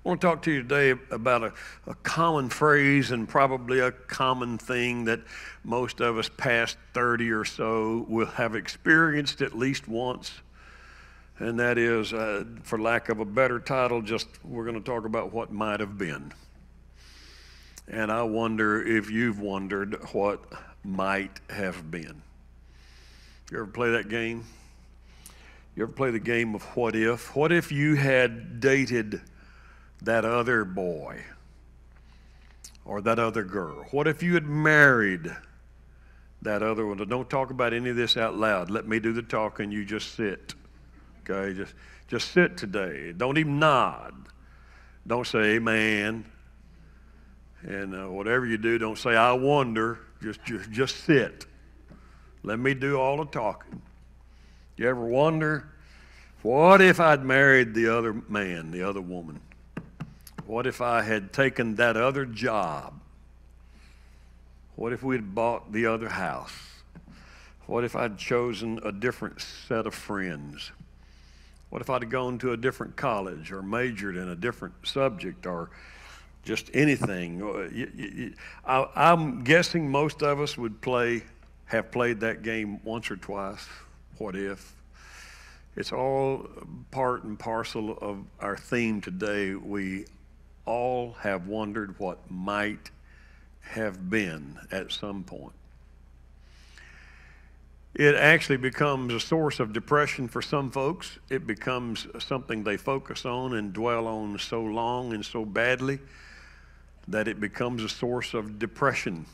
I want to talk to you today about a common phrase and probably a common thing that most of us past 30 or so will have experienced at least once. And that is, for lack of a better title, just we're going to talk about what might have been. And I wonder if you've wondered what might have been. You ever play that game? You ever play the game of what if? What if you had dated that other boy or that other girl? What if you had married that other one? Don't talk about any of this out loud. Let me do the talking. You just sit. Okay? Just sit today. Don't even nod. Don't say amen. And whatever you do, don't say I wonder. Just sit. Let me do all the talking. You ever wonder, what if I'd married the other man, the other woman? What if I had taken that other job? What if we'd bought the other house? What if I'd chosen a different set of friends? What if I'd have gone to a different college or majored in a different subject or just anything? I'm guessing most of us would have played that game once or twice. What if? It's all part and parcel of our theme today. We all have wondered what might have been at some point. It actually becomes a source of depression for some folks. It becomes something they focus on and dwell on so long and so badly that it becomes a source of depression.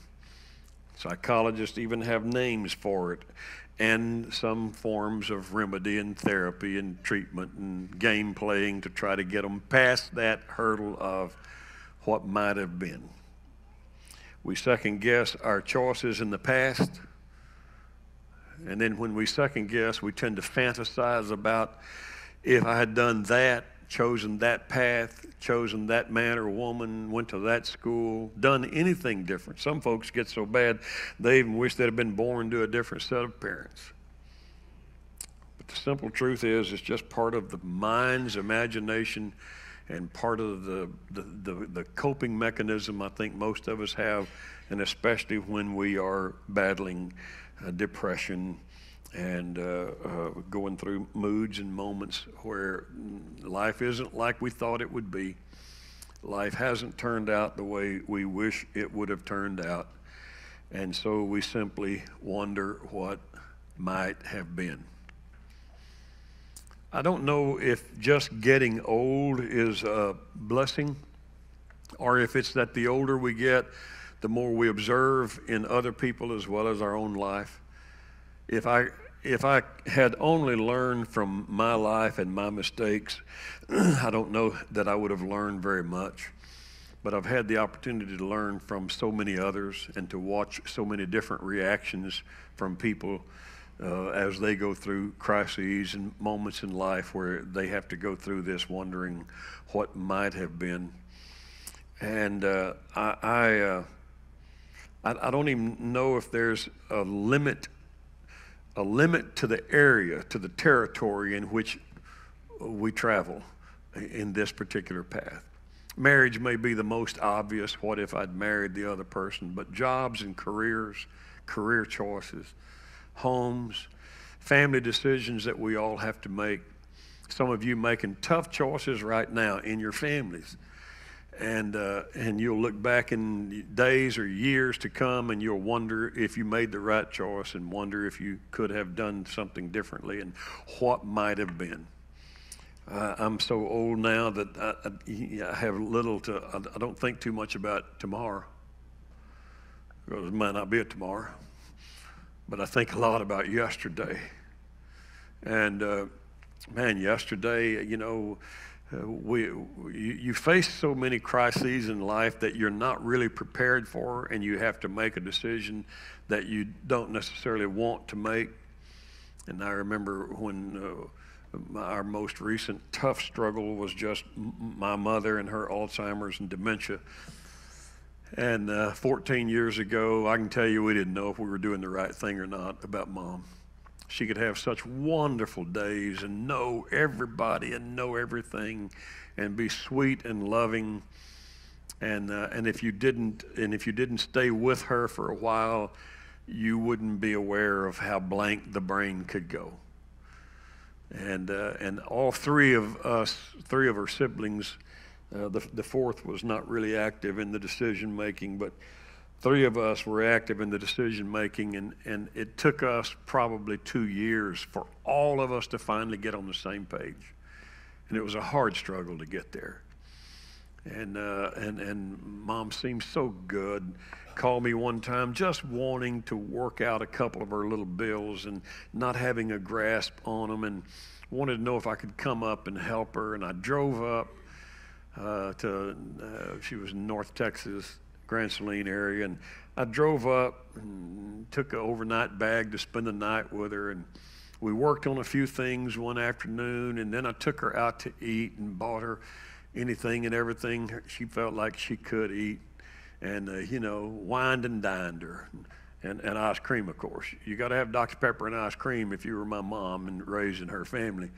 Psychologists even have names for it, and some forms of remedy and therapy and treatment and game playing to try to get them past that hurdle of what might have been. We second guess our choices in the past, and then when we second guess, we tend to fantasize about if I had done that, chosen that path, chosen that man or woman, went to that school, done anything different. Some folks get so bad, they even wish they'd have been born to a different set of parents. But the simple truth is, it's just part of the mind's imagination and part of the coping mechanism I think most of us have, and especially when we are battling depression and going through moods and moments where life isn't like we thought it would be. Life hasn't turned out the way we wish it would have turned out. And so we simply wonder what might have been. I don't know if just getting old is a blessing, or if it's that the older we get, the more we observe in other people as well as our own life. If I had only learned from my life and my mistakes, I don't know that I would have learned very much. But I've had the opportunity to learn from so many others and to watch so many different reactions from people as they go through crises and moments in life where they have to go through this wondering what might have been. And I don't even know if there's a limit to the area, to the territory in which we travel in this particular path. Marriage may be the most obvious, what if I'd married the other person, but jobs and careers, career choices, homes, family decisions that we all have to make. Some of you making tough choices right now in your families. And you'll look back in days or years to come and you'll wonder if you made the right choice and wonder if you could have done something differently and what might have been. I'm so old now that I have little to, I don't think too much about tomorrow, because it might not be a tomorrow, but I think a lot about yesterday. And man, yesterday, you know, you face so many crises in life that you're not really prepared for, and you have to make a decision that you don't necessarily want to make. And I remember when our most recent tough struggle was just my mother and her Alzheimer's and dementia. And 14 years ago, I can tell you we didn't know if we were doing the right thing or not about Mom. she could have such wonderful days and know everybody and know everything and be sweet and loving. And if you didn't stay with her for a while, you wouldn't be aware of how blank the brain could go. And all three of her siblings, the fourth was not really active in the decision making, but three of us were active in the decision making, and it took us probably 2 years for all of us to finally get on the same page. And it was a hard struggle to get there. And Mom seemed so good. Called me one time just wanting to work out a couple of her little bills and not having a grasp on them, and wanted to know if I could come up and help her. And I drove up she was in North Texas, Grand Saline area, and I drove up and took an overnight bag to spend the night with her, and we worked on a few things one afternoon, and then I took her out to eat and bought her anything and everything she felt like she could eat, and wined and dined her, and ice cream, of course. You got to have Dr. Pepper and ice cream if you were my mom and raising her family.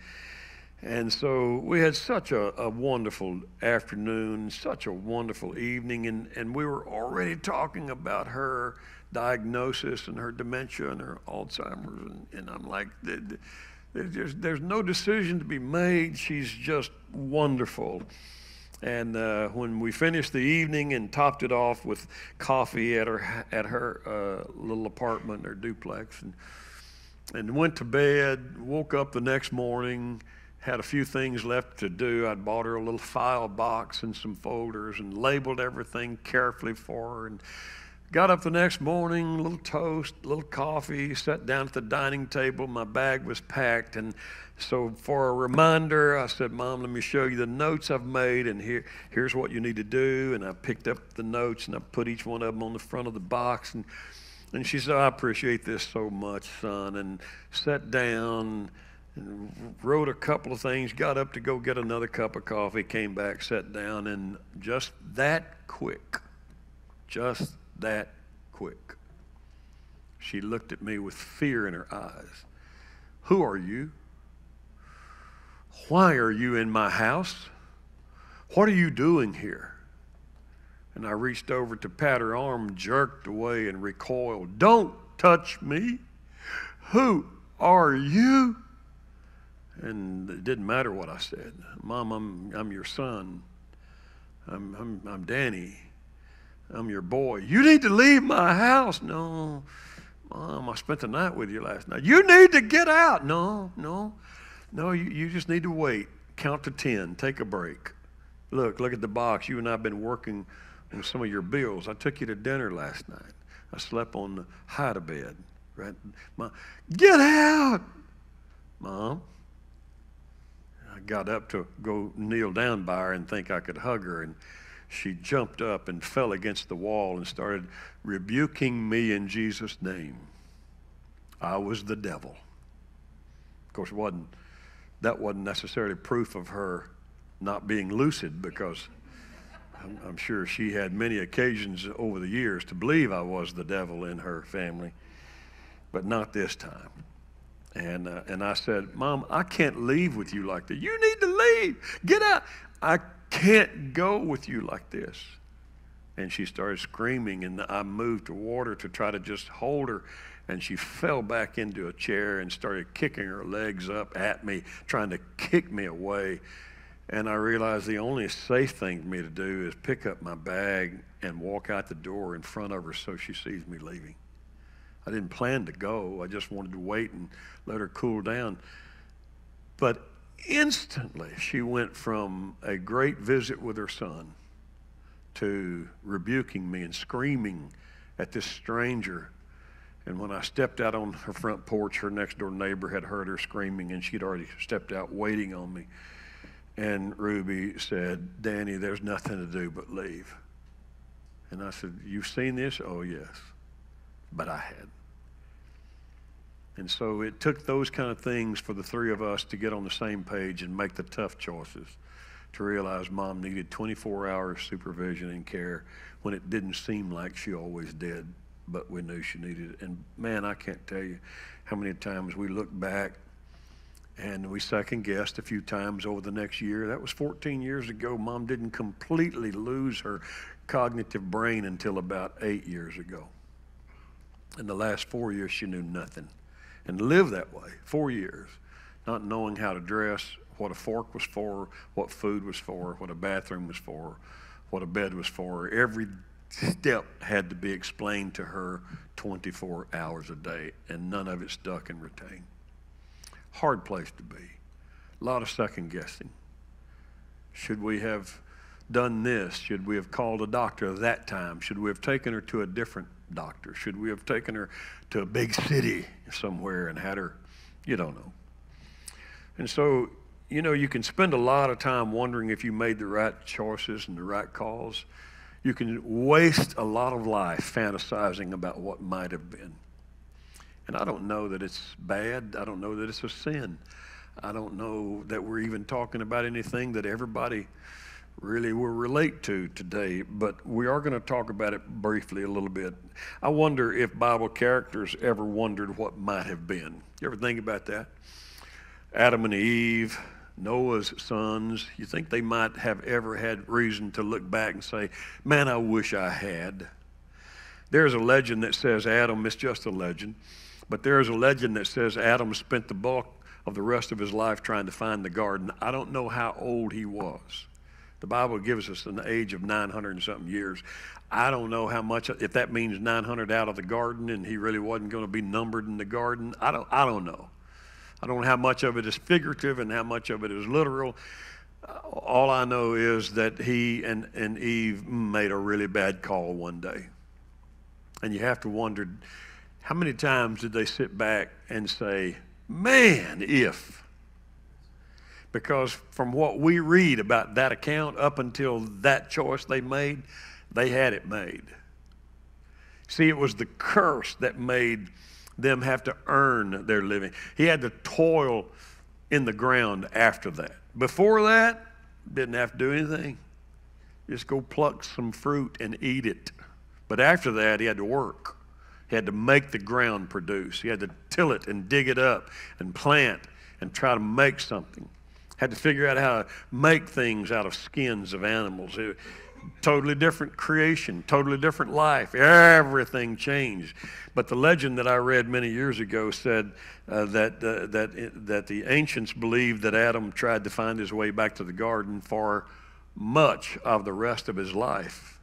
And so we had such a wonderful afternoon, such a wonderful evening, and we were already talking about her diagnosis and her dementia and her Alzheimer's, and I'm like, there's no decision to be made. She's just wonderful. And when we finished the evening and topped it off with coffee at her little apartment, her duplex, and went to bed, woke up the next morning, had a few things left to do. I'd bought her a little file box and some folders and labeled everything carefully for her, and got up the next morning, a little toast, a little coffee, sat down at the dining table. My bag was packed, and so for a reminder, I said, Mom, let me show you the notes I've made, and here's what you need to do. And I picked up the notes, and I put each one of them on the front of the box. And she said, I appreciate this so much, son, and sat down and wrote a couple of things, got up to go get another cup of coffee, came back, sat down, and just that quick, she looked at me with fear in her eyes. Who are you? Why are you in my house? What are you doing here? And I reached over to pat her arm, jerked away, and recoiled. Don't touch me. Who are you? And it didn't matter what I said. Mom, I'm your son. I'm Danny. I'm your boy. You need to leave my house. No, Mom, I spent the night with you last night. You need to get out. No, you just need to wait. Count to 10. Take a break. Look at the box. You and I have been working on some of your bills. I took you to dinner last night. I slept on the hide-a-bed. Right? Mom, get out. Mom. I got up to go kneel down by her and think I could hug her, and she jumped up and fell against the wall and started rebuking me in Jesus' name. I was the devil. Of course, that wasn't necessarily proof of her not being lucid, because I'm sure she had many occasions over the years to believe I was the devil in her family, but not this time. And I said, Mom, I can't leave with you like that. You need to leave. Get out. I can't go with you like this. And she started screaming, and I moved toward her to try to just hold her, and she fell back into a chair and started kicking her legs up at me, trying to kick me away. And I realized the only safe thing for me to do is pick up my bag and walk out the door in front of her so she sees me leaving. I didn't plan to go. I just wanted to wait and let her cool down. But instantly, she went from a great visit with her son to rebuking me and screaming at this stranger. And when I stepped out on her front porch, her next door neighbor had heard her screaming, and she'd already stepped out waiting on me. And Ruby said, Danny, there's nothing to do but leave. And I said, you've seen this? Oh, yes. But I had. And so it took those kind of things for the three of us to get on the same page and make the tough choices, to realize Mom needed 24 hours supervision and care when it didn't seem like she always did. but we knew she needed it. And man, I can't tell you how many times we look back and we second-guessed a few times over the next year. That was 14 years ago. Mom didn't completely lose her cognitive brain until about 8 years ago. In the last 4 years, she knew nothing and lived that way, 4 years, not knowing how to dress, what a fork was for, what food was for, what a bathroom was for, what a bed was for. Every step had to be explained to her 24 hours a day, and none of it stuck and retained. Hard place to be. A lot of second guessing. Should we have done this? Should we have called a doctor at that time? Should we have taken her to a different doctor? Should we have taken her to a big city somewhere and had her, you don't know. And so, you know, you can spend a lot of time wondering if you made the right choices and the right calls. You can waste a lot of life fantasizing about what might have been. And I don't know that it's bad. I don't know that it's a sin. I don't know that we're even talking about anything that everybody really will relate to today, but we are going to talk about it briefly a little bit. I wonder if Bible characters ever wondered what might have been. You ever think about that? Adam and Eve, Noah's sons, you think they might have ever had reason to look back and say, man, I wish I had. There's a legend that says Adam, it's just a legend, but there's a legend that says Adam spent the bulk of the rest of his life trying to find the garden. I don't know how old he was. The Bible gives us an age of 900 and something years. I don't know how much, if that means 900 out of the garden and he really wasn't going to be numbered in the garden. I don't know. I don't know how much of it is figurative and how much of it is literal. All I know is that he and Eve made a really bad call one day. And you have to wonder, how many times did they sit back and say, man, if? Because from what we read about that account up until that choice they made, they had it made. See, it was the curse that made them have to earn their living. He had to toil in the ground after that. Before that, didn't have to do anything. Just go pluck some fruit and eat it. But after that, he had to work. He had to make the ground produce. He had to till it and dig it up and plant and try to make something. Had to figure out how to make things out of skins of animals. Totally different creation, totally different life. Everything changed. But the legend that I read many years ago said that the ancients believed that Adam tried to find his way back to the garden for much of the rest of his life.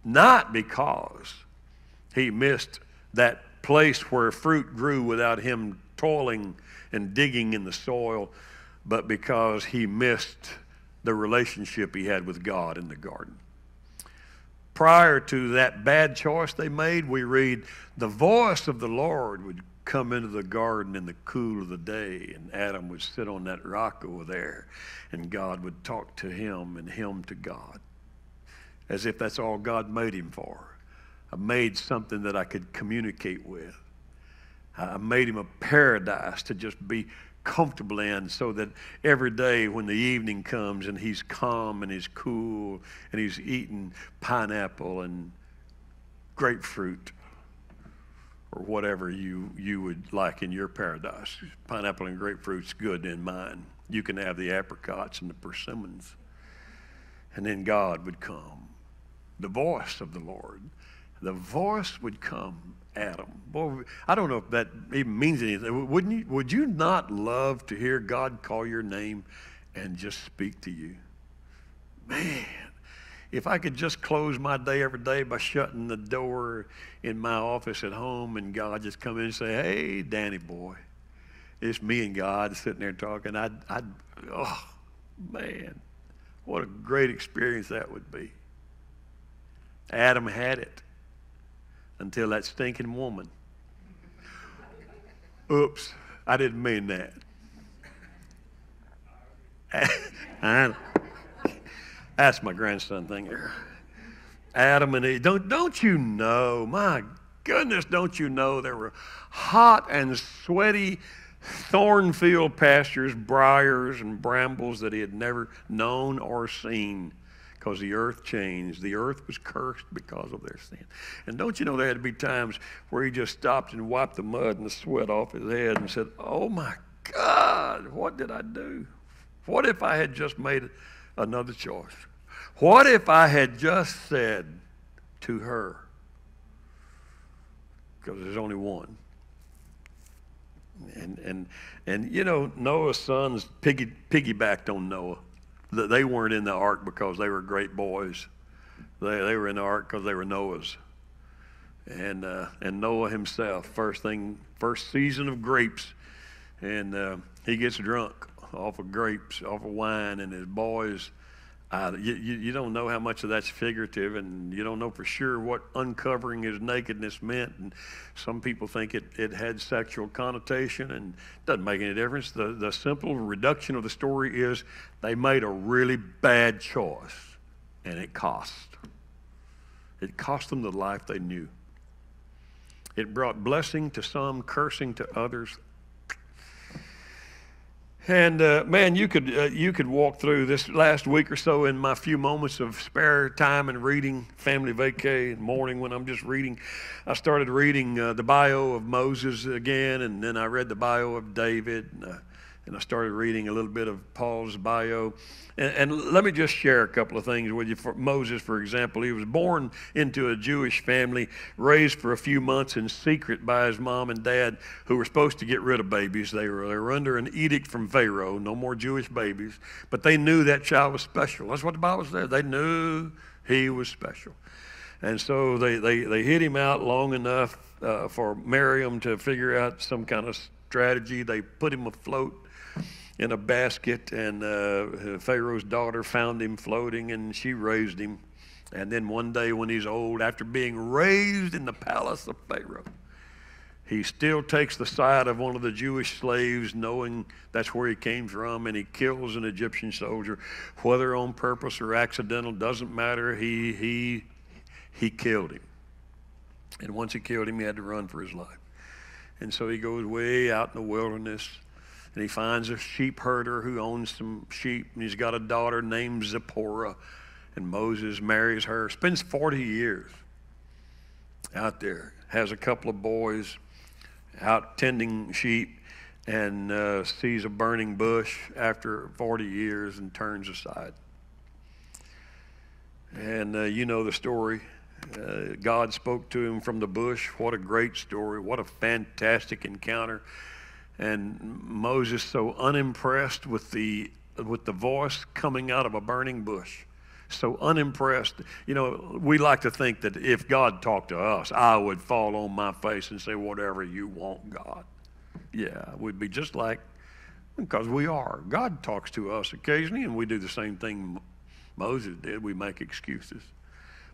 Not because he missed that place where fruit grew without him toiling and digging in the soil, but because he missed the relationship he had with God in the garden. Prior to that bad choice they made, we read, the voice of the Lord would come into the garden in the cool of the day, and Adam would sit on that rock over there, and God would talk to him and him to God, as if that's all God made him for. I made something that I could communicate with. I made him a paradise to just be comfortable in, so that every day when the evening comes and he's calm and he's cool and he's eating pineapple and grapefruit or whatever you would like in your paradise. Pineapple and grapefruit's good in mine. You can have the apricots and the persimmons. And then God would come. The voice of the Lord. The voice would come. Adam. Boy, I don't know if that even means anything. Would you not love to hear God call your name and just speak to you? Man, if I could just close my day every day by shutting the door in my office at home and God just come in and say, hey, Danny boy, it's me and God sitting there talking, oh, man, what a great experience that would be. Adam had it. Until that stinking woman. Oops, I didn't mean that. That's my grandson thing there. Adam and Eve, don't you know, my goodness, don't you know there were hot and sweaty thorn-filled pastures, briars and brambles that he had never known or seen. because the earth changed. The earth was cursed because of their sin. And don't you know there had to be times where he just stopped and wiped the mud and the sweat off his head and said, oh my God, what did I do? What if I had just made another choice? What if I had just said to her, because there's only one. And you know, Noah's sons piggybacked on Noah. They weren't in the ark because they were great boys. They were in the ark because they were Noah's. And Noah himself, first season of grapes, and he gets drunk off of grapes, off of wine, and his boys. You don't know how much of that's figurative, and you don't know for sure what uncovering his nakedness meant. And some people think it had sexual connotation, and it doesn't make any difference. The simple reduction of the story is they made a really bad choice, and it cost. It cost them the life they knew. It brought blessing to some, cursing to others. And man, you could walk through this last week or so in my few moments of spare time and reading, family vacay, morning when I'm just reading. I started reading the bio of Moses again, and then I read the bio of David, and I started reading a little bit of Paul's bio. And let me just share a couple of things with you. For Moses, for example, he was born into a Jewish family, raised for a few months in secret by his mom and dad, who were supposed to get rid of babies. They were under an edict from Pharaoh, no more Jewish babies. But they knew that child was special. That's what the Bible said. They knew he was special. And so they hid him out long enough for Miriam to figure out some kind of strategy. They put him afloat in a basket, and Pharaoh's daughter found him floating, and she raised him. And then one day when he's old, after being raised in the palace of Pharaoh, he still takes the side of one of the Jewish slaves, knowing that's where he came from, and he kills an Egyptian soldier, whether on purpose or accidental, doesn't matter. He killed him. And once he killed him, he had to run for his life. And so he goes way out in the wilderness, and he finds a sheep herder who owns some sheep, and he's got a daughter named Zipporah, and Moses marries her, spends 40 years out there, has a couple of boys out tending sheep, and sees a burning bush after 40 years and turns aside. And you know the story. God spoke to him from the bush. What a great story. What a fantastic encounter. And Moses, so unimpressed with the voice coming out of a burning bush, so unimpressed. You know, we like to think that if God talked to us, I would fall on my face and say, whatever you want, God. Yeah, we'd be just like, because we are. God talks to us occasionally, and we do the same thing Moses did. We make excuses.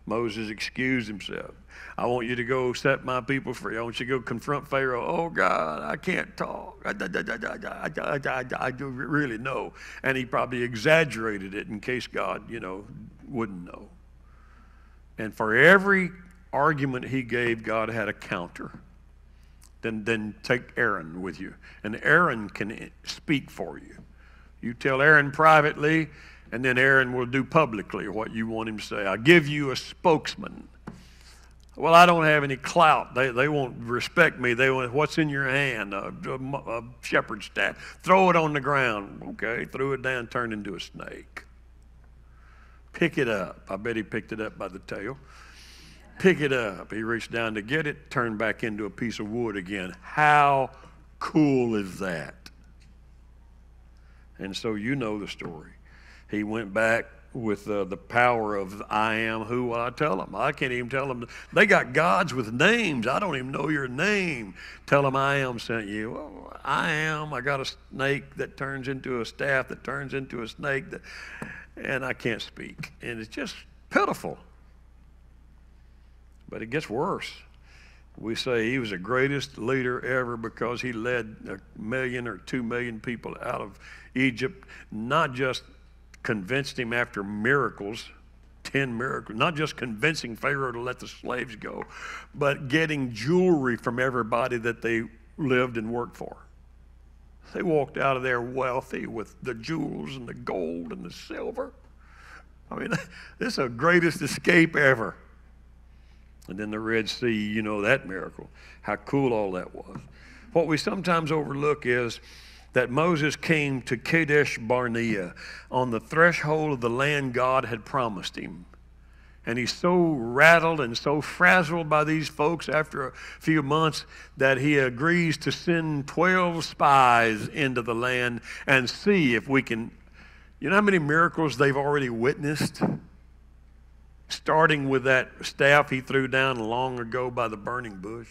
Moses excused himself. I want you to go set my people free. I want you to go confront Pharaoh. Oh, God, I can't talk. I do really know. And he probably exaggerated it in case God, wouldn't know. And for every argument he gave, God had a counter. Then take Aaron with you. And Aaron can speak for you. You tell Aaron privately, and then Aaron will do publicly what you want him to say. I'll give you a spokesman. Well, I don't have any clout. They won't respect me. They want, what's in your hand? A shepherd's staff. Throw it on the ground. Okay, threw it down, turned into a snake. Pick it up. I bet he picked it up by the tail. Pick it up. He reached down to get it, turned back into a piece of wood again. How cool is that? And so you know the story. He went back with the power of I am who will I tell them. I can't even tell them. They got gods with names. I don't even know your name. Tell them I am sent you. Oh, I am. I got a snake that turns into a staff that turns into a snake, and I can't speak. And it's just pitiful. But it gets worse. We say he was the greatest leader ever because he led 1 million or 2 million people out of Egypt, not just convinced him after miracles, 10 miracles, not just convincing Pharaoh to let the slaves go, but getting jewelry from everybody that they lived and worked for. They walked out of there wealthy with the jewels and the gold and the silver. I mean, this is the greatest escape ever. And then the Red Sea, you know that miracle, how cool all that was. What we sometimes overlook is that Moses came to Kadesh Barnea on the threshold of the land God had promised him. And he's so rattled and so frazzled by these folks after a few months that he agrees to send 12 spies into the land and see if we can. You know how many miracles they've already witnessed? Starting with that staff he threw down long ago by the burning bush.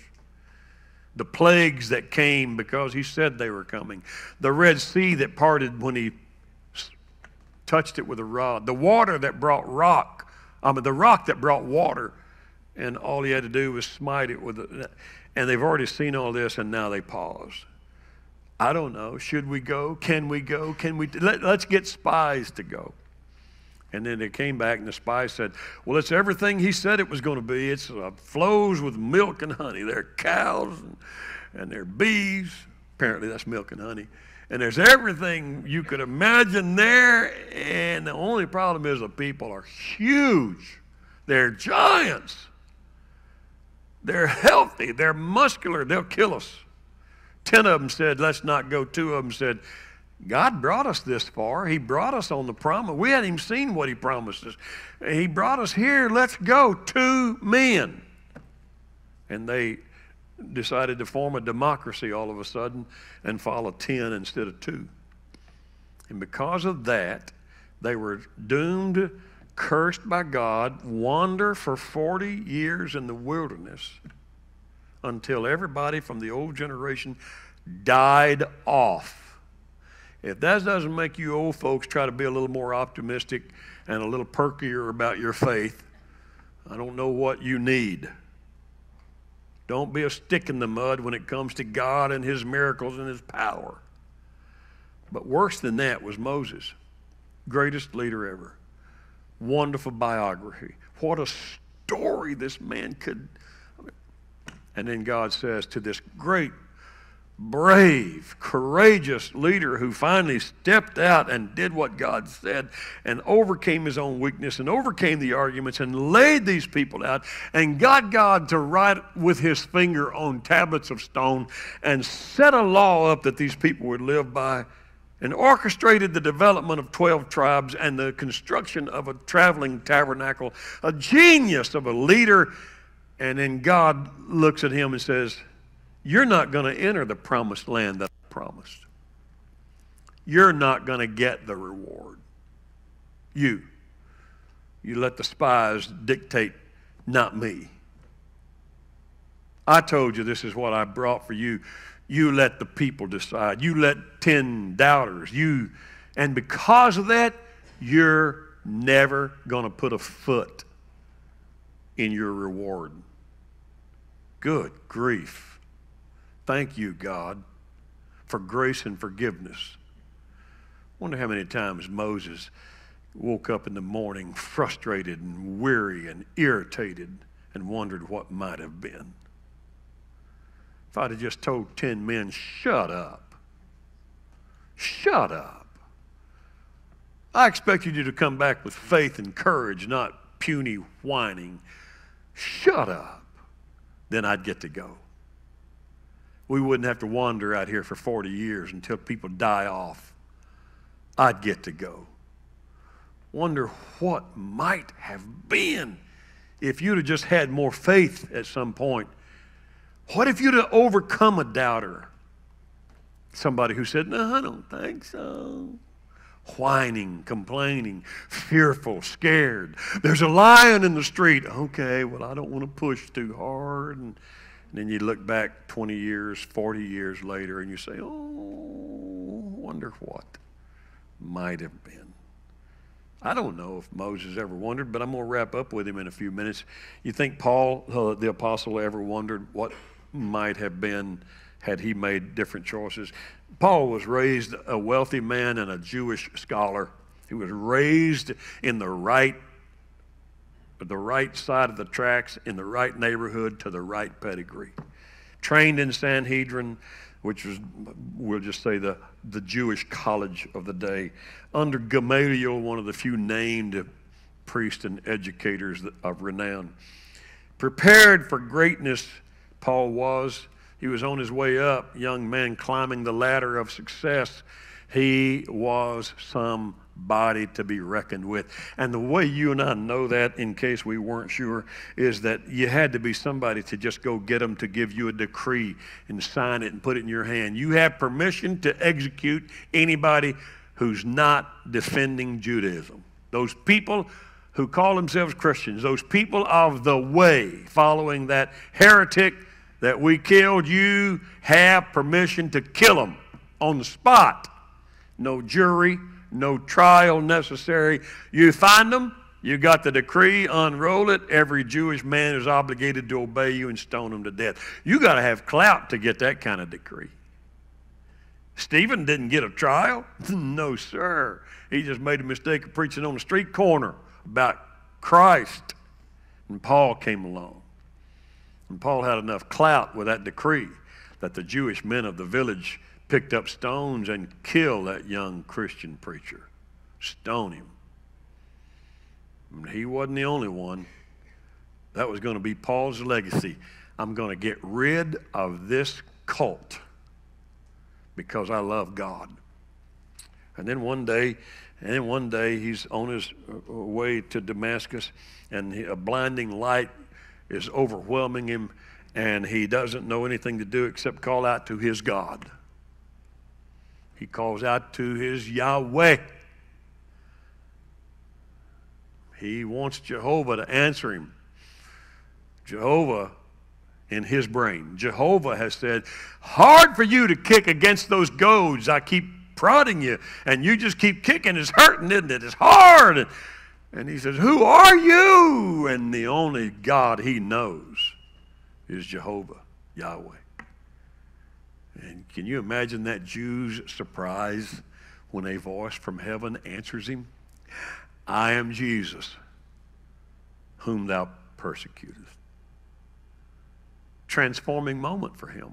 The plagues that came because he said they were coming. The Red Sea that parted when he touched it with a rod. The water that brought the rock that brought water, and all he had to do was smite it with it. And they've already seen all this, and now they pause. I don't know. Should we go? Can we go? Let's get spies to go. And then they came back, and the spies said, well, it's everything he said it was going to be. It flows with milk and honey. There are cows and there are bees. Apparently that's milk and honey. And there's everything you could imagine there. And the only problem is the people are huge. They're giants. They're healthy. They're muscular. They'll kill us. 10 of them said, let's not go. 2 of them said, God brought us this far. He brought us on the promise. We hadn't even seen what he promised us. He brought us here. Let's go. 2 men. And they decided to form a democracy all of a sudden and follow 10 instead of 2. And because of that, they were doomed, cursed by God, wander for 40 years in the wilderness until everybody from the old generation died off. If that doesn't make you old folks try to be a little more optimistic and a little perkier about your faith, I don't know what you need. Don't be a stick in the mud when it comes to God and his miracles and his power. But worse than that was Moses, greatest leader ever. Wonderful biography. What a story this man could. And then God says to this great, brave, courageous leader who finally stepped out and did what God said and overcame his own weakness and overcame the arguments and laid these people out and got God to write with his finger on tablets of stone and set a law up that these people would live by and orchestrated the development of 12 tribes and the construction of a traveling tabernacle, a genius of a leader. And then God looks at him and says, you're not going to enter the promised land that I promised. You're not going to get the reward. You let the spies dictate, not me. I told you this is what I brought for you. You let the people decide. You let 10 doubters. And because of that, you're never going to put a foot in your reward. Good grief. Thank you, God, for grace and forgiveness. Wonder how many times Moses woke up in the morning frustrated and weary and irritated and wondered what might have been. If I'd have just told 10 men, shut up. Shut up. I expected you to come back with faith and courage, not puny whining. Shut up. Then I'd get to go. We wouldn't have to wander out here for 40 years until people die off. I'd get to go. Wonder what might have been if you'd have just had more faith at some point. What if you'd have overcome a doubter? Somebody who said, no, I don't think so. Whining, complaining, fearful, scared. There's a lion in the street. Okay, well, I don't want to push too hard. And then you look back 20 years, 40 years later, and you say, oh, wonder what might have been. I don't know if Moses ever wondered, but I'm going to wrap up with him in a few minutes. You think Paul, the apostle, ever wondered what might have been had he made different choices? Paul was raised a wealthy man and a Jewish scholar. He was raised in the right side of the tracks, in the right neighborhood, to the right pedigree. Trained in Sanhedrin, which was, we'll just say, the Jewish college of the day. Under Gamaliel, one of the few named priests and educators of renown. Prepared for greatness, Paul was. He was on his way up, young man climbing the ladder of success. He was somebody to be reckoned with. And the way you and I know that, in case we weren't sure, is that you had to be somebody to just go get them to give you a decree and sign it and put it in your hand. You have permission to execute anybody who's not defending Judaism. Those people who call themselves Christians, those people of the way, following that heretic that we killed, you have permission to kill them on the spot. No jury, no trial necessary. You find them, you got the decree, unroll it. Every Jewish man is obligated to obey you and stone them to death. You got to have clout to get that kind of decree. Stephen didn't get a trial. No, sir. He just made a mistake of preaching on the street corner about Christ. And Paul came along. And Paul had enough clout with that decree that the Jewish men of the village picked up stones and killed that young Christian preacher. Stone him. And he wasn't the only one. That was going to be Paul's legacy. I'm going to get rid of this cult because I love God. And then one day he's on his way to Damascus, and a blinding light is overwhelming him, and he doesn't know anything to do except call out to his God. He calls out to his Yahweh. He wants Jehovah to answer him. Jehovah in his brain. Jehovah has said, hard for you to kick against those goads. I keep prodding you, and you just keep kicking. It's hurting, isn't it? It's hard. And he says, who are you? And the only God he knows is Jehovah, Yahweh. And can you imagine that Jew's surprise when a voice from heaven answers him? I am Jesus, whom thou persecutest. Transforming moment for him.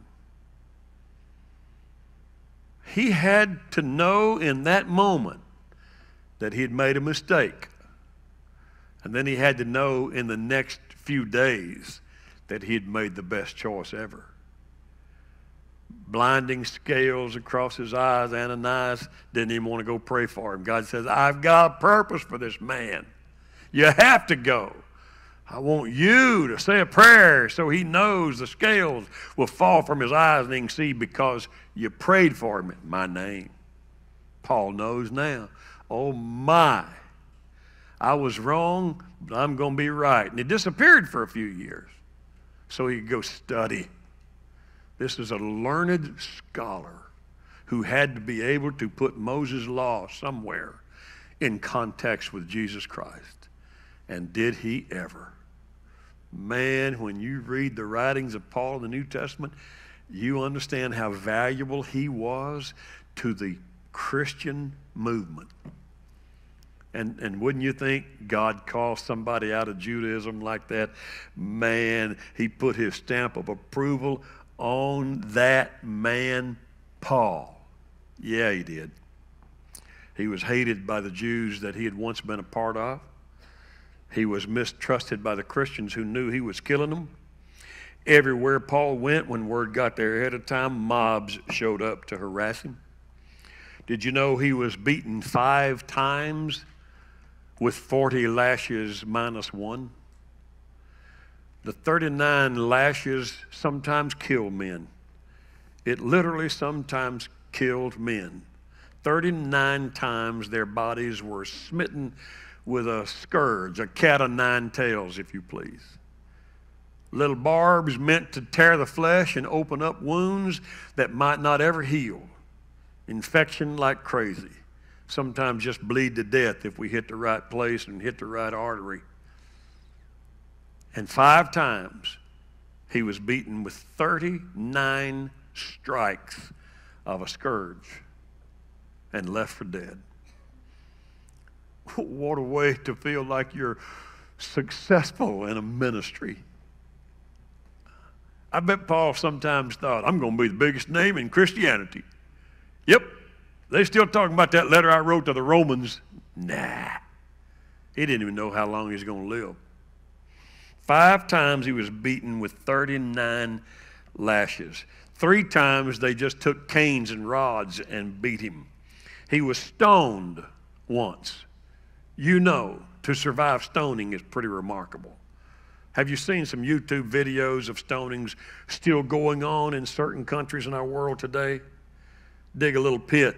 He had to know in that moment that he had made a mistake. And then he had to know in the next few days that he had made the best choice ever. Blinding scales across his eyes. Ananias didn't even want to go pray for him. God says, I've got a purpose for this man. You have to go. I want you to say a prayer so he knows the scales will fall from his eyes and he can see because you prayed for him in my name. Paul knows now. Oh my, I was wrong, but I'm going to be right. And he disappeared for a few years so he could go study. This is a learned scholar who had to be able to put Moses' law somewhere in context with Jesus Christ. And did he ever? Man, when you read the writings of Paul in the New Testament, you understand how valuable he was to the Christian movement. And wouldn't you think God called somebody out of Judaism like that? Man, he put his stamp of approval on that man, Paul. Yeah, he did. He was hated by the Jews that he had once been a part of. He was mistrusted by the Christians who knew he was killing them. Everywhere Paul went, when word got there ahead of time, mobs showed up to harass him. Did you know he was beaten 5 times with 40 lashes minus 1? The 39 lashes sometimes kill men. It literally sometimes killed men. 39 times their bodies were smitten with a scourge, a cat o' 9 tails, if you please. Little barbs meant to tear the flesh and open up wounds that might not ever heal. Infection like crazy. Sometimes just bleed to death if we hit the right place and hit the right artery. And 5 times he was beaten with 39 strikes of a scourge and left for dead. What a way to feel like you're successful in a ministry. I bet Paul sometimes thought, I'm going to be the biggest name in Christianity. Yep, they still talking about that letter I wrote to the Romans. Nah, He didn't even know how long he was going to live. 5 times he was beaten with 39 lashes. 3 times they just took canes and rods and beat him. He was stoned once. You know, to survive stoning is pretty remarkable. Have you seen some YouTube videos of stonings still going on in certain countries in our world today? Dig a little pit,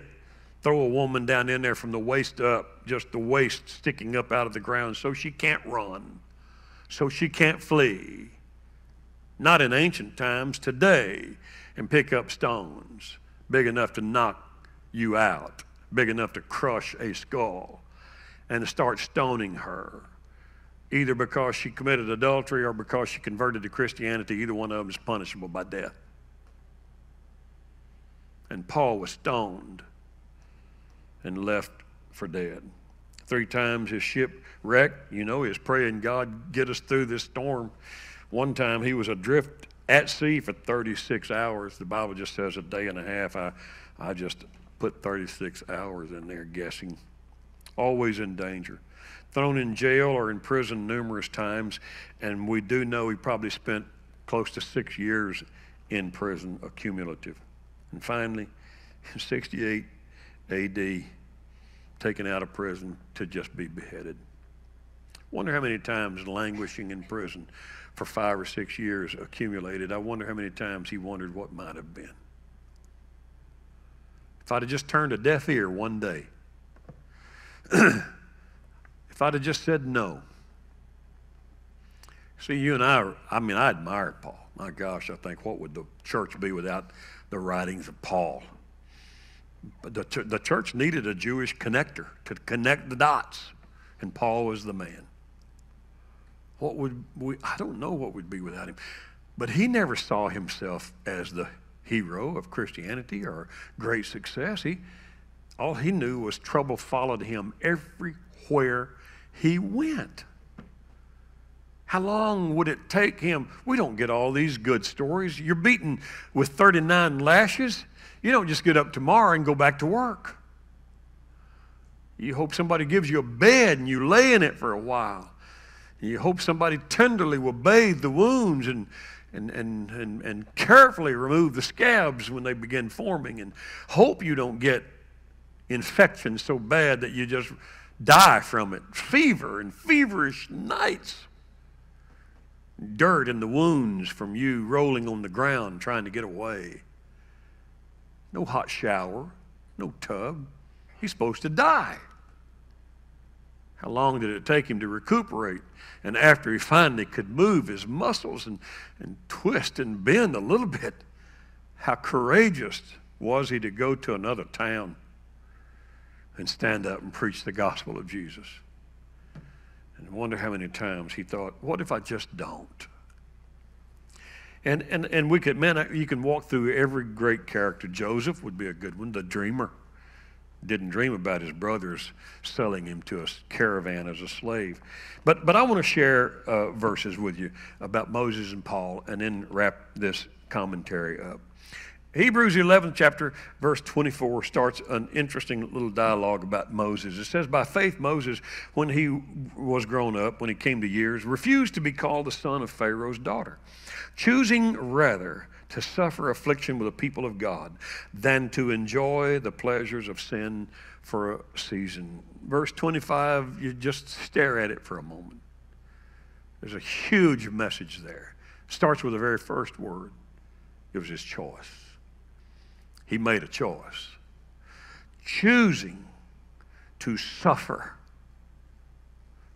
throw a woman down in there from the waist up, just the waist sticking up out of the ground so she can't run, so she can't flee. Not in ancient times, today, and pick up stones big enough to knock you out, big enough to crush a skull, and to start stoning her, either because she committed adultery or because she converted to Christianity. Either one of them is punishable by death. And Paul was stoned and left for dead. 3 times his ship wrecked. You know, he was praying, God, get us through this storm. One time he was adrift at sea for 36 hours. The Bible just says a day and a half. I just put 36 hours in there guessing. Always in danger. Thrown in jail or in prison numerous times, and we do know he probably spent close to 6 years in prison, accumulative. And finally, in 68 AD, taken out of prison to just be beheaded. Wonder how many times languishing in prison for 5 or 6 years accumulated. I wonder how many times he wondered what might have been. If I'd have just turned a deaf ear one day, if I'd have just said no. See, you and I admire Paul. My gosh, I think, what would the church be without the writings of Paul? But the church needed a Jewish connector to connect the dots, and Paul was the man. What would I don't know what would be without him. But he never saw himself as the hero of Christianity or great success. All he knew was trouble followed him everywhere he went. How long would it take him? We don't get all these good stories. You're beaten with 39 lashes. You don't just get up tomorrow and go back to work. You hope somebody gives you a bed and you lay in it for a while. You hope somebody tenderly will bathe the wounds and carefully remove the scabs when they begin forming, and hope you don't get infection so bad that you just die from it. Fever and feverish nights. Dirt in the wounds from you rolling on the ground trying to get away. No hot shower, no tub. He's supposed to die. How long did it take him to recuperate? And after he finally could move his muscles and twist and bend a little bit, how courageous was he to go to another town and stand up and preach the gospel of Jesus? And I wonder how many times he thought, what if I just don't? And we could, man, you can walk through every great character. Joseph would be a good one, the dreamer. Didn't dream about his brothers selling him to a caravan as a slave. But I want to share verses with you about Moses and Paul and then wrap this commentary up. Hebrews 11th chapter, verse 24 starts an interesting little dialogue about Moses. It says, by faith Moses, when he was grown up, when he came to years, refused to be called the son of Pharaoh's daughter, choosing rather to suffer affliction with the people of God than to enjoy the pleasures of sin for a season. Verse 25, you just stare at it for a moment. There's a huge message there. Starts with the very first word. It was his choice. He made a choice. Choosing to suffer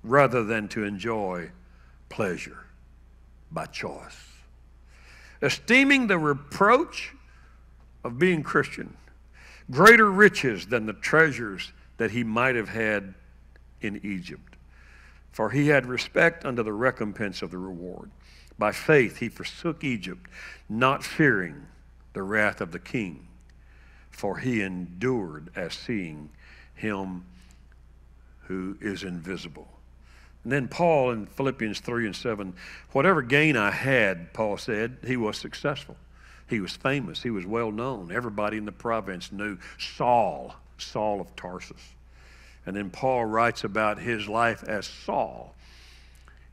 rather than to enjoy pleasure by choice. Esteeming the reproach of being Christian greater riches than the treasures that he might have had in Egypt. For he had respect unto the recompense of the reward. By faith he forsook Egypt, not fearing the wrath of the king, for he endured as seeing him who is invisible. And then Paul in Philippians 3 and 7, whatever gain I had, Paul said, he was successful. He was famous. He was well known. Everybody in the province knew Saul of Tarsus. And then Paul writes about his life as Saul.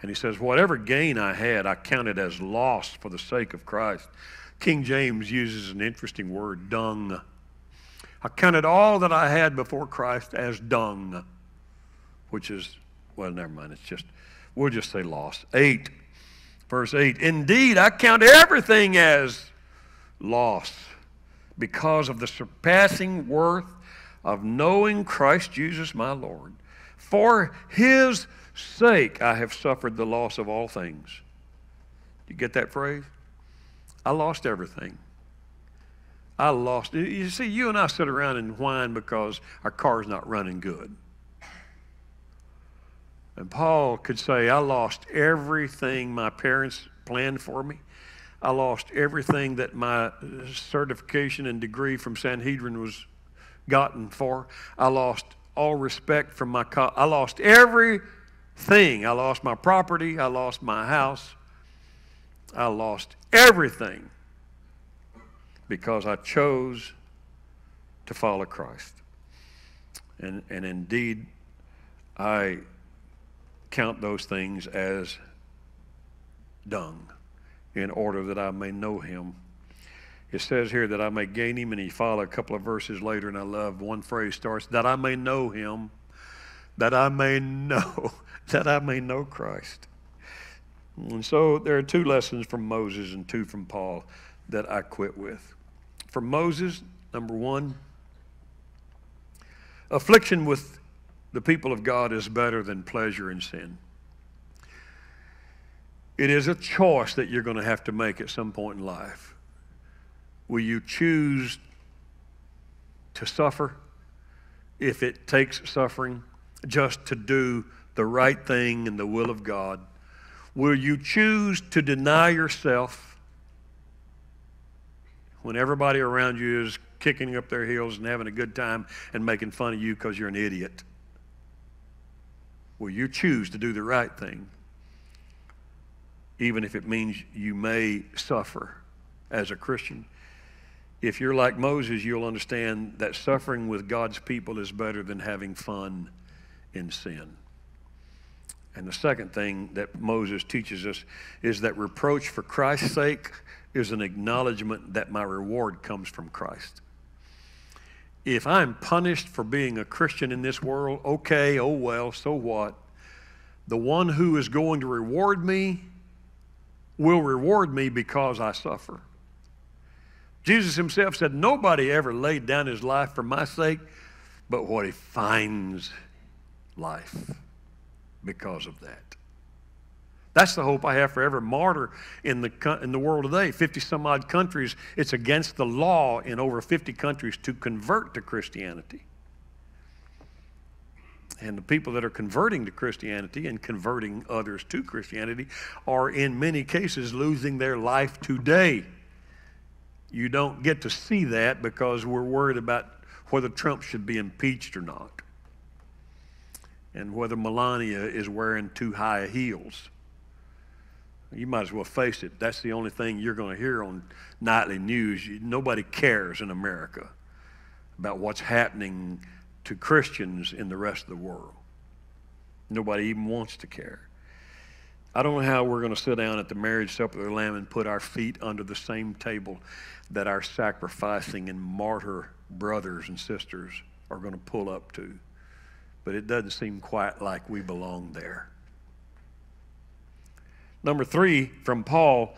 And he says, whatever gain I had, I counted as loss for the sake of Christ. King James uses an interesting word, dung. I counted all that I had before Christ as dung, which is, well, never mind. We'll just say loss. 8, verse 8. Indeed, I count everything as loss because of the surpassing worth of knowing Christ Jesus my Lord. For his sake I have suffered the loss of all things. You get that phrase? I lost everything. I lost. You see, you and I sit around and whine because our car's not running good. And Paul could say, I lost everything my parents planned for me. I lost everything that my certification and degree from Sanhedrin was gotten for. I lost all respect from I lost everything. I lost my property. I lost my house. I lost everything because I chose to follow Christ. And indeed, I count those things as dung in order that I may know him. It says here that I may gain him, and he follows a couple of verses later, and I love one phrase starts, that I may know him, that I may know Christ. And so there are 2 lessons from Moses and 2 from Paul that I quit with. For Moses, number 1, affliction with the people of God is better than pleasure in sin. It is a choice that you're going to have to make at some point in life. Will you choose to suffer if it takes suffering just to do the right thing in the will of God? Will you choose to deny yourself when everybody around you is kicking up their heels and having a good time and making fun of you because you're an idiot? Will you choose to do the right thing, even if it means you may suffer as a Christian? If you're like Moses, you'll understand that suffering with God's people is better than having fun in sin. And the second thing that Moses teaches us is that reproach for Christ's sake is an acknowledgement that my reward comes from Christ. If I'm punished for being a Christian in this world, okay, oh well, so what? The one who is going to reward me will reward me because I suffer. Jesus himself said, nobody ever laid down his life for my sake, but what he finds life because of that. That's the hope I have for every martyr in the world today. 50 some odd countries, it's against the law in over 50 countries to convert to Christianity. And the people that are converting to Christianity and converting others to Christianity are in many cases losing their life today. You don't get to see that because we're worried about whether Trump should be impeached or not, and whether Melania is wearing too high heels. You might as well face it. That's the only thing you're going to hear on nightly news. Nobody cares in America about what's happening to Christians in the rest of the world. Nobody even wants to care. I don't know how we're going to sit down at the marriage supper of the Lamb and put our feet under the same table that our sacrificing and martyr brothers and sisters are going to pull up to. But it doesn't seem quite like we belong there. Number 3, from Paul,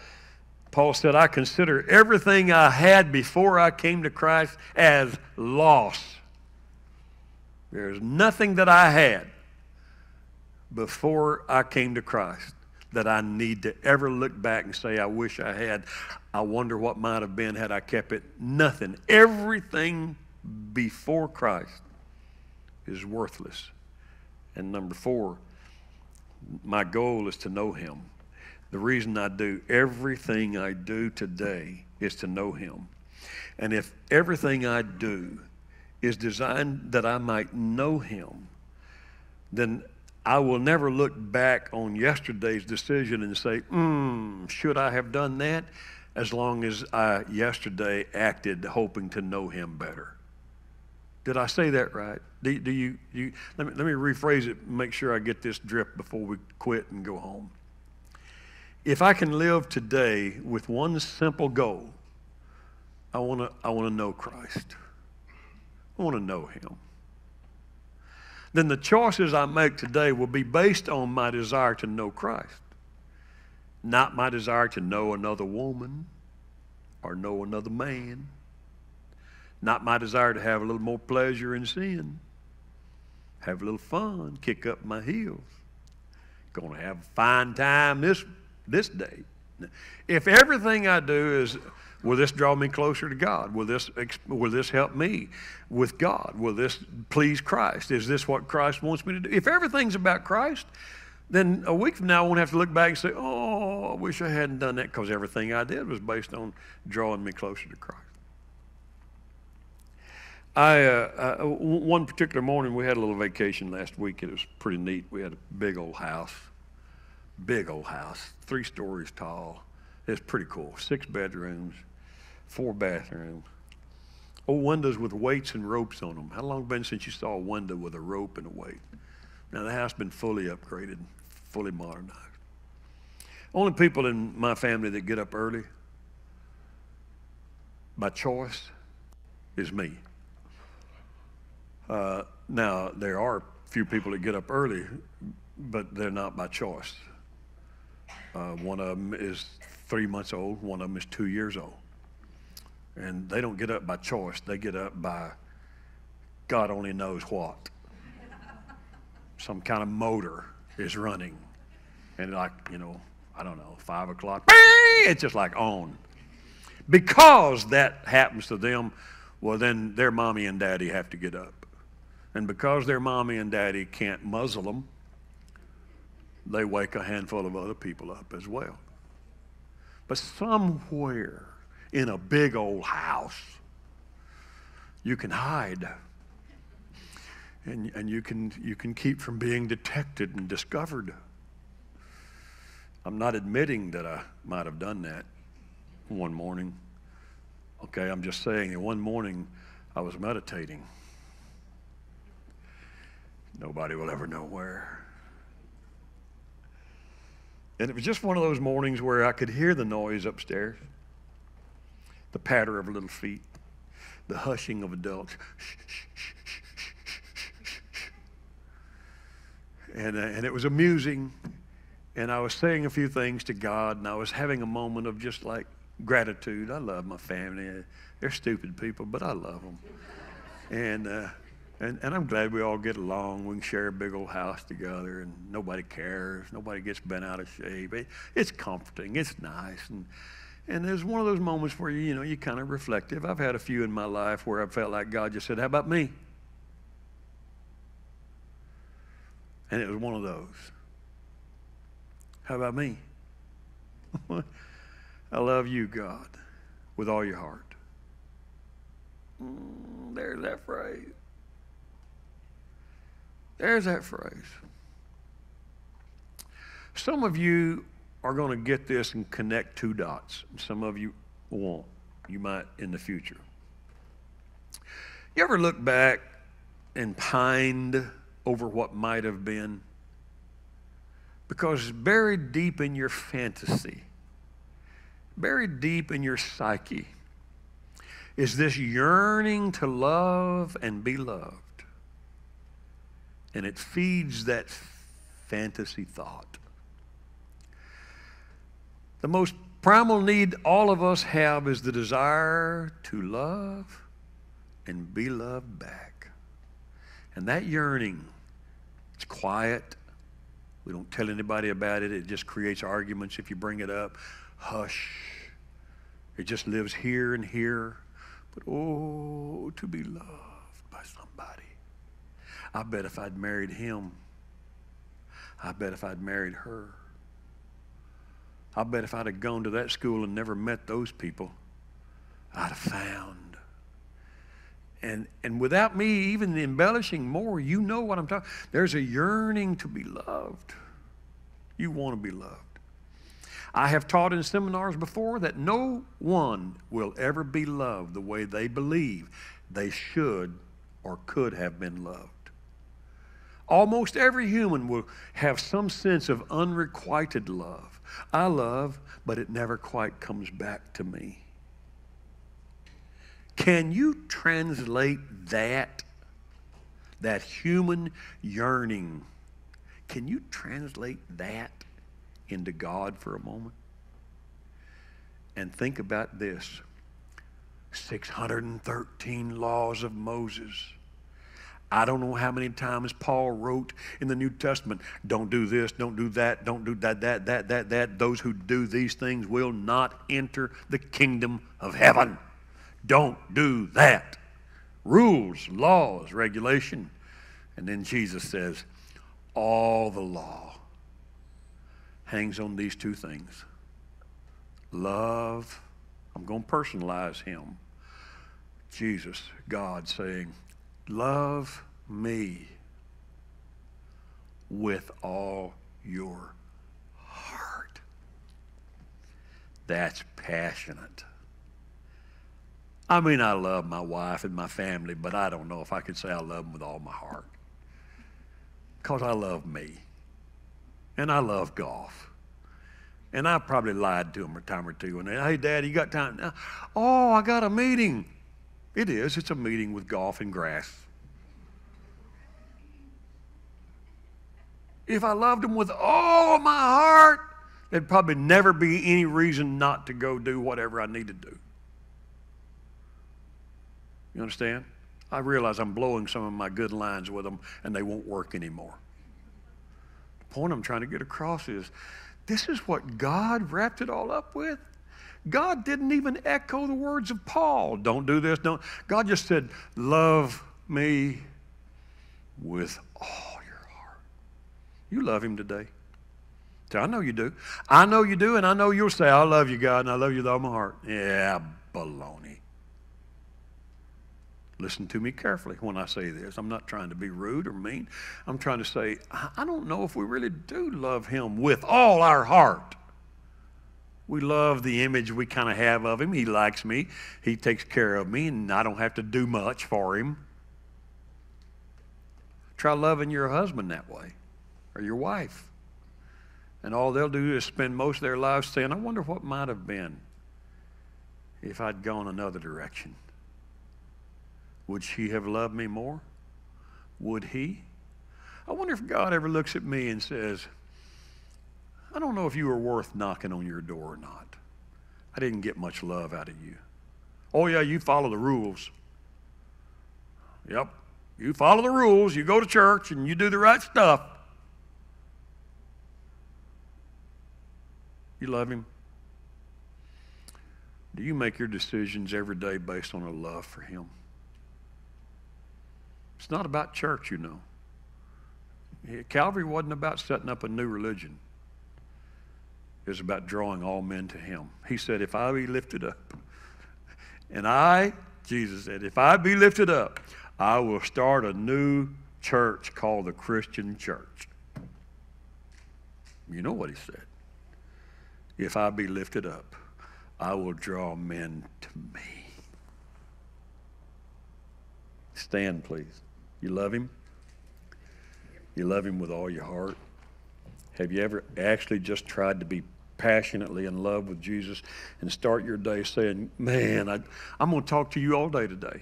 Paul said, I consider everything I had before I came to Christ as loss. There's nothing that I had before I came to Christ that I need to ever look back and say, I wish I had. I wonder what might have been had I kept it. Nothing. Everything before Christ is worthless. And number 4, my goal is to know him. The reason I do everything I do today is to know him. And if everything I do is designed that I might know him, then I will never look back on yesterday's decision and say, should I have done that? As long as I yesterday acted hoping to know him better. Did I say that right? Do you let me rephrase it and make sure I get this drip before we quit and go home. If I can live today with one simple goal, I want to know Christ. I want to know him. Then the choices I make today will be based on my desire to know Christ, not my desire to know another woman or know another man, not my desire to have a little more pleasure in sin, have a little fun, kick up my heels. Going to have a fine time this day. If everything I do is, will this draw me closer to God? Will this help me with God? Will this please Christ? Is this what Christ wants me to do? If everything's about Christ, then a week from now I won't have to look back and say, oh, I wish I hadn't done that, because everything I did was based on drawing me closer to Christ. One particular morning, we had a little vacation last week. It was pretty neat. We had a big old house, 3 stories tall. It was pretty cool. 6 bedrooms, 4 bathrooms. Old windows with weights and ropes on them. How long been since you saw a window with a rope and a weight? Now the house has been fully upgraded, fully modernized. Only people in my family that get up early by choice is me. Now, there are a few people that get up early, but they're not by choice. One of them is 3 months old. One of them is 2 years old. And they don't get up by choice. They get up by God only knows what. Some kind of motor is running. And like, I don't know, 5 o'clock, it's just like on. Because that happens to them, well, then their mommy and daddy have to get up. And because their mommy and daddy can't muzzle them, they wake a handful of other people up as well. But somewhere in a big old house, you can hide. And you can keep from being detected and discovered. I'm not admitting that I might have done that one morning. Okay, I'm just saying that one morning I was meditating. Nobody will ever know where. And it was just one of those mornings where I could hear the noise upstairs, the patter of little feet, the hushing of adults. And it was amusing. And I was saying a few things to God, and I was having a moment of just like gratitude. I love my family. They're stupid people, but I love them. And I'm glad we all get along. We can share a big old house together, and nobody cares. Nobody gets bent out of shape. It's comforting. It's nice. And there's one of those moments where, you're kind of reflective. I've had a few in my life where I felt like God just said, how about me? And it was one of those. How about me? I love you, God, with all your heart. There's that phrase. There's that phrase. Some of you are going to get this and connect 2 dots. Some of you won't. You might in the future. You ever look back and pined over what might have been? Because buried deep in your fantasy, buried deep in your psyche, is this yearning to love and be loved. And it feeds that fantasy thought. The most primal need all of us have is the desire to love and be loved back. And that yearning, it's quiet. We don't tell anybody about it. It just creates arguments if you bring it up. Hush. It just lives here and here. But oh, to be loved by somebody. I bet if I'd married him, I bet if I'd married her, I bet if I'd have gone to that school and never met those people, I'd have found. And without me even embellishing more, you know what I'm talking. There's a yearning to be loved. You want to be loved. I have taught in seminars before that no one will ever be loved the way they believe they should or could have been loved. Almost every human will have some sense of unrequited love. I love, but it never quite comes back to me. Can you translate that human yearning, can you translate that into God for a moment? And think about this. 613 laws of Moses. I don't know how many times Paul wrote in the New Testament, don't do this, don't do that, don't do that. Those who do these things will not enter the kingdom of heaven. Don't do that. Rules, laws, regulation. And then Jesus says, all the law hangs on these two things. Love, I'm going to personalize him. Jesus, God saying, love me with all your heart. That's passionate. I mean, I love my wife and my family, but I don't know if I could say I love them with all my heart. Because I love me. And I love golf. And I probably lied to them a time or two. And hey, Dad, you got time? Now, oh, I got a meeting. It is. It's a meeting with golf and grass. If I loved them with all my heart, there'd probably never be any reason not to go do whatever I need to do. You understand? I realize I'm blowing some of my good lines with them, and they won't work anymore. The point I'm trying to get across is, this is what God wrapped it all up with. God didn't even echo the words of Paul. Don't do this, don't. God just said, love me with all your heart. You love him today. I know you do. I know you do, and I know you'll say, I love you, God, and I love you with all my heart. Yeah, baloney. Listen to me carefully when I say this. I'm not trying to be rude or mean. I'm trying to say, I don't know if we really do love him with all our heart. We love the image we kind of have of him. He likes me. He takes care of me, and I don't have to do much for him. Try loving your husband that way, or your wife. And all they'll do is spend most of their lives saying, I wonder what might have been if I'd gone another direction. Would she have loved me more? Would he? I wonder if God ever looks at me and says, I don't know if you were worth knocking on your door or not. I didn't get much love out of you. Oh yeah, you follow the rules. Yep, you follow the rules. You go to church and you do the right stuff. You love him? Do you make your decisions every day based on a love for him? It's not about church, you know. Calvary wasn't about setting up a new religion. It was about drawing all men to him. He said, if I be lifted up, and Jesus said, if I be lifted up, I will start a new church called the Christian Church. You know what he said. If I be lifted up, I will draw men to me. Stand, please. You love him? You love him with all your heart? Have you ever actually just tried to be passionately in love with Jesus and start your day saying, man, I'm going to talk to you all day today.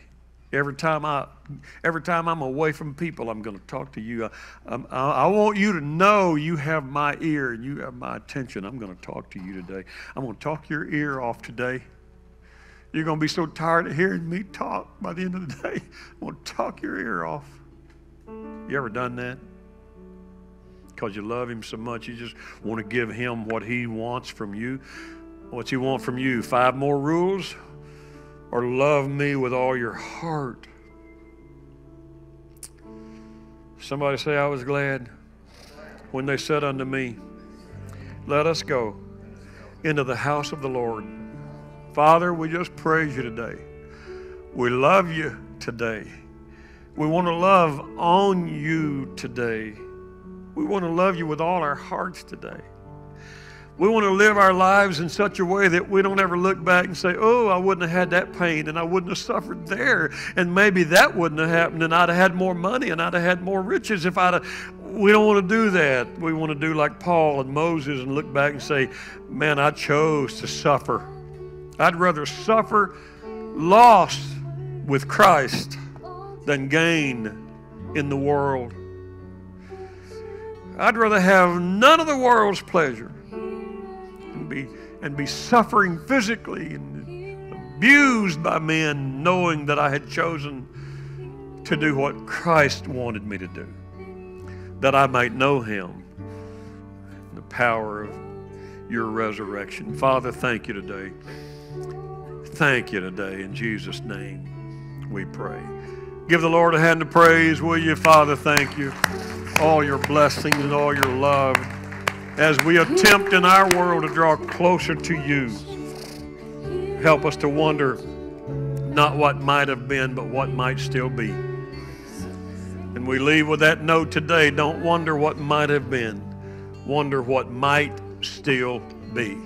Every time I'm away from people, I'm going to talk to you. I want you to know you have my ear and you have my attention. I'm going to talk to you today. I'm going to talk your ear off today. You're going to be so tired of hearing me talk by the end of the day. I'm going to talk your ear off. You ever done that? Because you love him so much, you just want to give him what he wants from you. What's he want from you? 5 more rules? Or love me with all your heart? Somebody say, I was glad when they said unto me, let us go into the house of the Lord. Father, we just praise you today. We love you today. We want to love on you today. We want to love you with all our hearts today. We want to live our lives in such a way that we don't ever look back and say, oh, I wouldn't have had that pain and I wouldn't have suffered there. And maybe that wouldn't have happened and I'd have had more money and I'd have had more riches if I'd have. We don't want to do that. We want to do like Paul and Moses and look back and say, man, I chose to suffer. I'd rather suffer loss with Christ than gain in the world. I'd rather have none of the world's pleasure and be suffering physically and abused by men, knowing that I had chosen to do what Christ wanted me to do, that I might know him, the power of your resurrection. Father, thank you today. Thank you today. In Jesus' name we pray. Give the Lord a hand of praise, will you? Father, thank you. All your blessings and all your love as we attempt in our world to draw closer to you. Help us to wonder not what might have been, but what might still be. And we leave with that note today. Don't wonder what might have been. Wonder what might still be.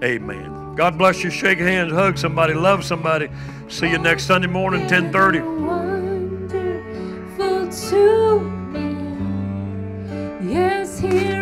Amen. God bless you. Shake hands, hug somebody, love somebody. See you next Sunday morning, 10:30. Wonderful to me. Yes, he